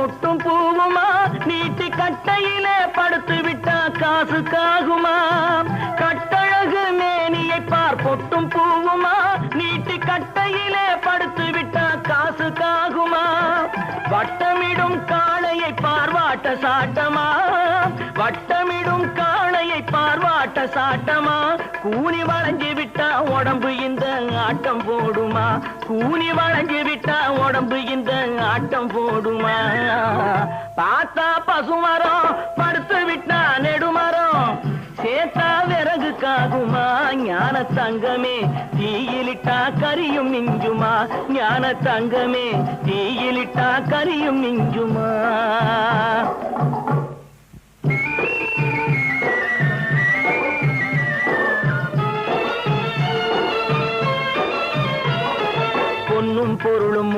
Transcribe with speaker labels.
Speaker 1: பொட்டும் பூவுமா நீட்டி கட்டையிலே படுத்து விட்டா காசுக்காகுமா கட்டழகு மேனியை பார் பொட்டும் பூவுமா நீட்டி கட்டையிலே படுத்து விட்டா காசுக்காகுமா வட்டமிடும் காளையை பார்வாட்ட சாட்டமா வட்டமிடும் காளையை பார்வாட்ட சாட்டமா கூனி வளைஞ்சு விட்டா உடம்பு இந்த ஆட்டம் போடுமா கூனி வளைஞ்சு விட்டா உடம்பு இந்த ஆட்டம் போடுமா பார்த்தா பசுமரம் படுத்து விட்டா நெடுமரம் சேத்தா விறகுக்காகுமா ஞான தங்கமே தீயிலிட்டா கரியும் மிஞ்சுமா ஞான தங்கமே தீயிலிட்டா கரியும் மிஞ்சுமா பொன்னும் பொருளும்